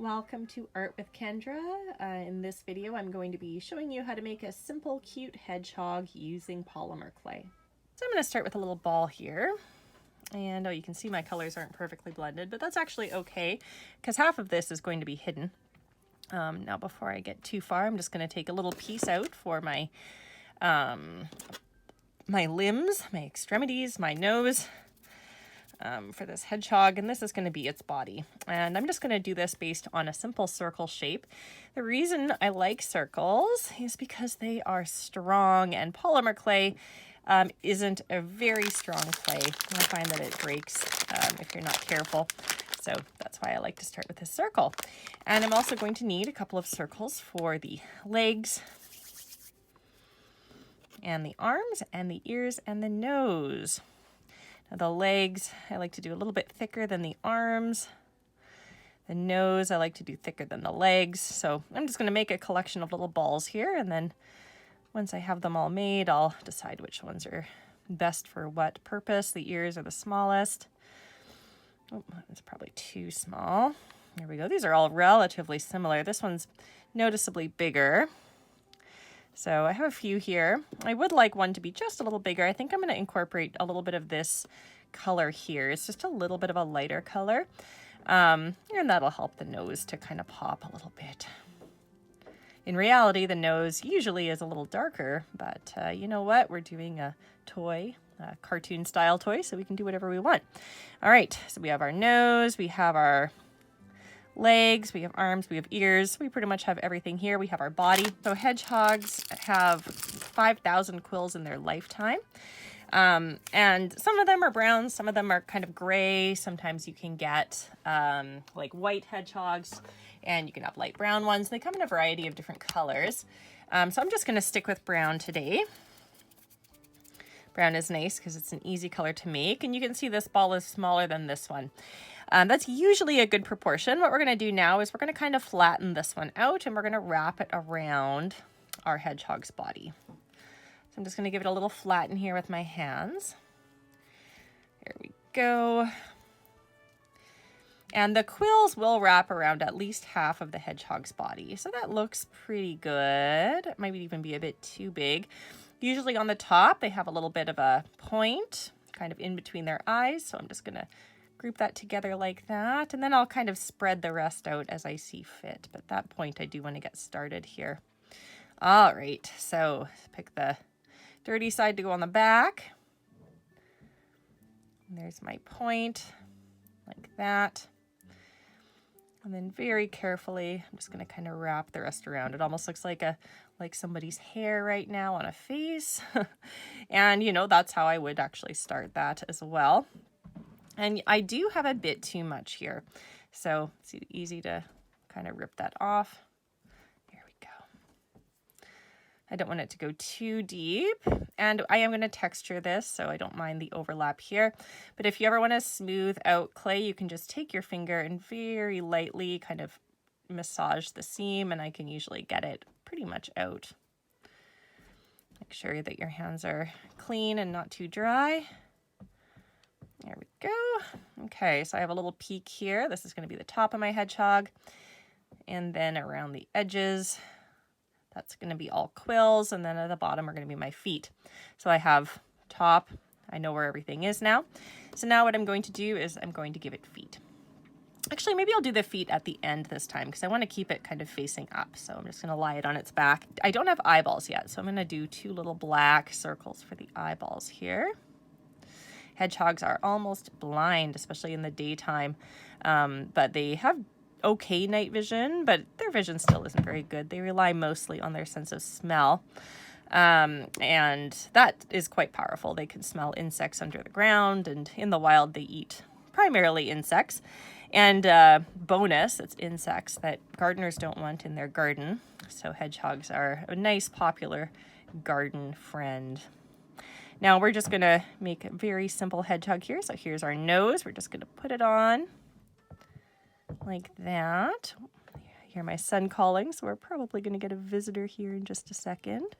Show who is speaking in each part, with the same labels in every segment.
Speaker 1: Welcome to Art with Kendra. In this video I'm going to be showing you how to make a simple cute hedgehog using polymer clay. So I'm going to start with a little ball here, and you can see my colors aren't perfectly blended, but that's actually okay because half of this is going to be hidden. Now before I get too far, I'm just going to take a little piece out for my my limbs, my extremities, my nose, for this hedgehog, and this is going to be its body. And I'm just going to do this based on a simple circle shape. The reason I like circles is because they are strong, and polymer clay isn't a very strong clay. I find that it breaks if you're not careful. So that's why I like to start with this circle. And I'm also going to need a couple of circles for the legs and the arms and the ears and the nose. The legs, I like to do a little bit thicker than the arms. The nose, I like to do thicker than the legs. So I'm just going to make a collection of little balls here, and then once I have them all made, I'll decide which ones are best for what purpose. The ears are the smallest. Oh, that's probably too small. There we go. These are all relatively similar. This one's noticeably bigger. So I have a few here. I would like one to be just a little bigger. I think I'm going to incorporate a little bit of this color here. It's just a little bit of a lighter color. And that'll help the nose to kind of pop a little bit. In reality, the nose usually is a little darker, but you know what? We're doing a toy, a cartoon style toy, so we can do whatever we want. All right, so we have our nose, we have our legs, we have arms, we have ears, we pretty much have everything here. We have our body. So hedgehogs have 5,000 quills in their lifetime. And some of them are brown, some of them are kind of gray. Sometimes you can get like white hedgehogs, and you can have light brown ones. They come in a variety of different colors. So I'm just going to stick with brown today. Brown is nice because it's an easy color to make, and you can see this ball is smaller than this one. That's usually a good proportion. What we're going to do now is we're going to kind of flatten this one out, and we're going to wrap it around our hedgehog's body. So I'm just going to give it a little flatten here with my hands. There we go. And the quills will wrap around at least half of the hedgehog's body. So that looks pretty good. It might even be a bit too big. Usually on the top, they have a little bit of a point kind of in between their eyes. So I'm just going to group that together like that. And then I'll kind of spread the rest out as I see fit. But that point, I do want to get started here. All right. So pick the dirty side to go on the back. And there's my point like that. And then very carefully, I'm just going to kind of wrap the rest around. It almost looks like somebody's hair right now on a face. And, you know, that's how I would actually start that as well. And I do have a bit too much here. So it's easy to kind of rip that off. There we go. I don't want it to go too deep. And I am going to texture this, so I don't mind the overlap here. But if you ever want to smooth out clay, you can just take your finger and very lightly kind of massage the seam, and I can usually get it pretty much out. Make sure that your hands are clean and not too dry. There we go. Okay, so I have a little peak here. This is going to be the top of my hedgehog. And then around the edges, that's going to be all quills. And then at the bottom are going to be my feet. So I have top. I know where everything is now. So now what I'm going to do is I'm going to give it feet. Actually, maybe I'll do the feet at the end this time because I want to keep it kind of facing up. So I'm just going to lie it on its back. I don't have eyeballs yet, so I'm going to do two little black circles for the eyeballs here. Hedgehogs are almost blind, especially in the daytime, but they have okay night vision, but their vision still isn't very good. They rely mostly on their sense of smell, and that is quite powerful. They can smell insects under the ground, and in the wild they eat primarily insects. And bonus, it's insects that gardeners don't want in their garden. So hedgehogs are a nice, popular garden friend. Now we're just going to make a very simple hedgehog here. So here's our nose. We're just going to put it on like that. I hear my son calling, so we're probably going to get a visitor here in just a second.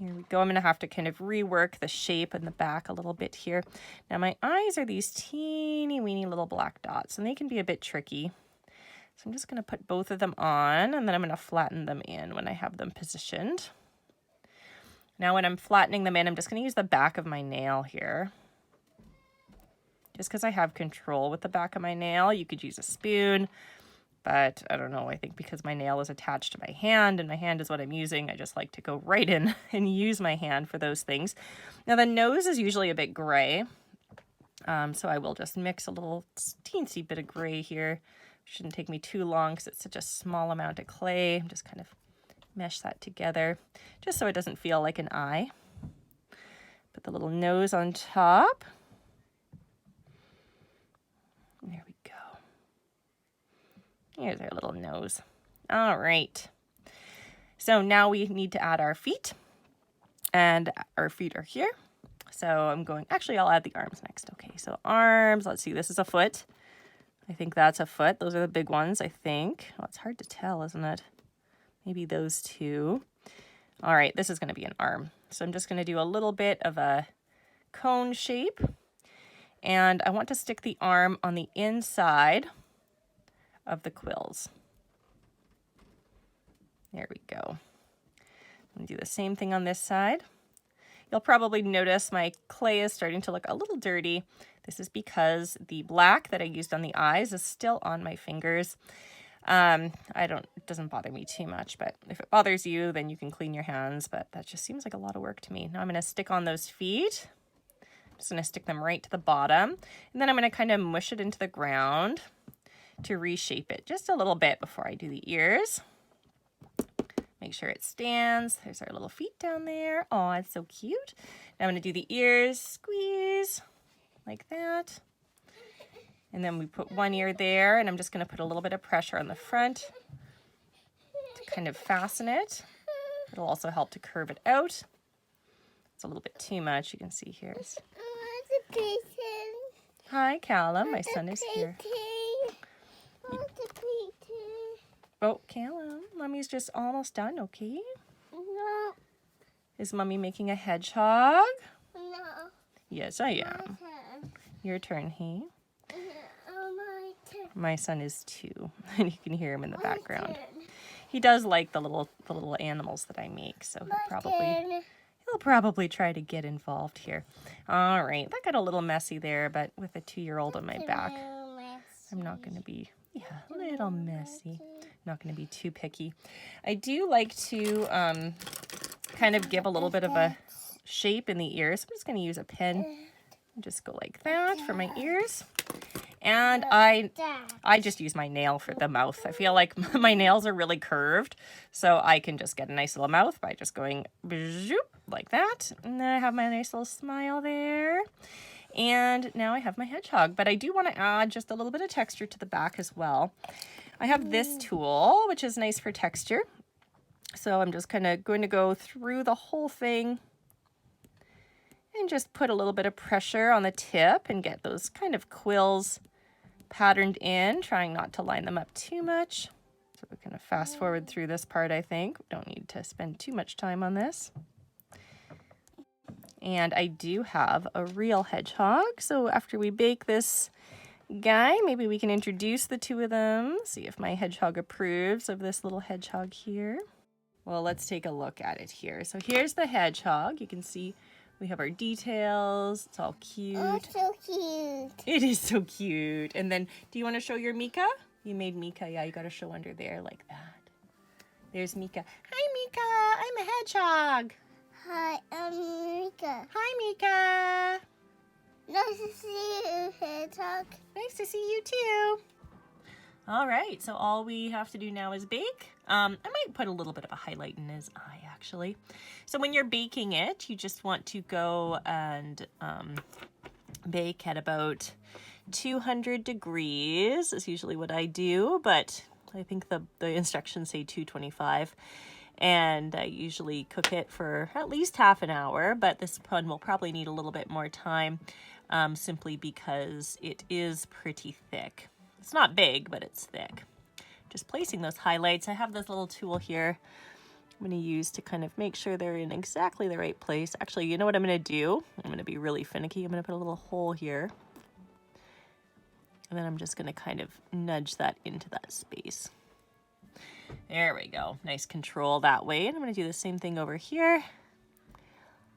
Speaker 1: Here we go. I'm going to have to kind of rework the shape in the back a little bit here. Now my eyes are these teeny weeny little black dots, and they can be a bit tricky. So I'm just going to put both of them on, and then I'm going to flatten them in when I have them positioned. Now when I'm flattening them in, I'm just going to use the back of my nail here. Just because I have control with the back of my nail. You could use a spoon, but I don't know. I think because my nail is attached to my hand and my hand is what I'm using, I just like to go right in and use my hand for those things. Now the nose is usually a bit gray. So I will just mix a little teensy bit of gray here. Shouldn't take me too long because it's such a small amount of clay. I'm just kind of mesh that together just so it doesn't feel like an eye. Put the little nose on top. There we go. Here's our little nose. All right. So now we need to add our feet, and our feet are here. So I'm going, actually I'll add the arms next. Okay, so arms, let's see, this is a foot. I think that's a foot. Those are the big ones, I think. Well, it's hard to tell, isn't it? Maybe those two. All right, this is going to be an arm. So I'm just going to do a little bit of a cone shape. And I want to stick the arm on the inside of the quills. There we go. I'm going to do the same thing on this side. You'll probably notice my clay is starting to look a little dirty. This is because the black that I used on the eyes is still on my fingers. It doesn't bother me too much, but if it bothers you, then you can clean your hands, but that just seems like a lot of work to me. Now I'm going to stick on those feet. Just going to stick them right to the bottom, and then I'm going to kind of mush it into the ground to reshape it just a little bit before I do the ears. Make sure it stands. There's our little feet down there. Oh, it's so cute. Now I'm going to do the ears, squeeze like that. And then we put one ear there, and I'm just going to put a little bit of pressure on the front to kind of fasten it. It'll also help to curve it out. It's a little bit too much. You can see here. Hi, Callum. My son is here. Oh, Callum, Mommy's just almost done, okay?
Speaker 2: No.
Speaker 1: Is Mommy making a hedgehog?
Speaker 2: No.
Speaker 1: Yes, I am. Your turn, hey?
Speaker 2: My turn.
Speaker 1: My son is 2, and you can hear him in the background. He does like the little animals that I make, so he'll probably try to get involved here. All right, that got a little messy there, but with a 2-year-old on my back, I'm not going to be, a little messy. Not going to be too picky. I do like to kind of give a little bit of a shape in the ears. I'm just going to use a pen and just go like that for my ears. And I just use my nail for the mouth. I feel like my nails are really curved, so I can just get a nice little mouth by just going like that. And then I have my nice little smile there. And now I have my hedgehog, but I do want to add just a little bit of texture to the back as well. I have this tool, which is nice for texture. So I'm just kind of going to go through the whole thing and just put a little bit of pressure on the tip and get those kind of quills patterned in, trying not to line them up too much. So we're going to fast forward through this part, I think. We don't need to spend too much time on this. And I do have a real hedgehog. So after we bake this guy, maybe we can introduce the two of them, see if my hedgehog approves of this little hedgehog here. Well, let's take a look at it here. So here's the hedgehog. You can see we have our details. It's all cute.
Speaker 2: Oh, so cute.
Speaker 1: It is so cute. And then, do you want to show your Mika? You made Mika. Yeah, you got to show under there like that. There's Mika. Hi, Mika. I'm a hedgehog.
Speaker 2: Hi, I'm Mika.
Speaker 1: Hi, Mika.
Speaker 2: Nice to see you, Hedgehog.
Speaker 1: Nice to see you too. All right, so all we have to do now is bake. I might put a little bit of a highlight in his eye, actually. So when you're baking it, you just want to go and bake at about 200 degrees is usually what I do, but I think the instructions say 225. And I usually cook it for at least half an hour, but this one will probably need a little bit more time simply because it is pretty thick. It's not big, but it's thick. Just placing those highlights. I have this little tool here I'm going to use to kind of make sure they're in exactly the right place. Actually, you know what I'm going to do? I'm going to be really finicky. I'm going to put a little hole here. And then I'm just going to kind of nudge that into that space. There we go. Nice control that way. And I'm going to do the same thing over here.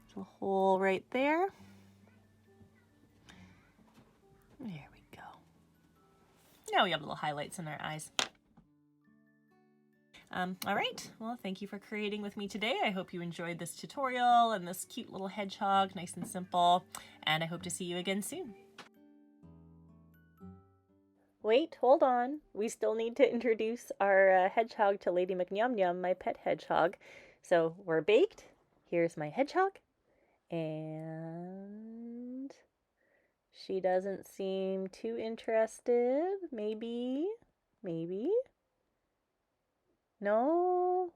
Speaker 1: Little hole right there. There we go. Now we have little highlights in our eyes. All right, well, thank you for creating with me today. I hope you enjoyed this tutorial and this cute little hedgehog, nice and simple, and I hope to see you again soon. Wait, hold on. We still need to introduce our hedgehog to Lady McNyum, my pet hedgehog. So we're baked. Here's my hedgehog. And she doesn't seem too interested. Maybe. No?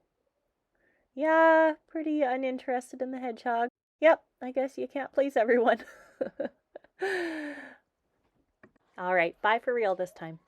Speaker 1: Yeah, pretty uninterested in the hedgehog. Yep, I guess you can't please everyone. All right, bye for real this time.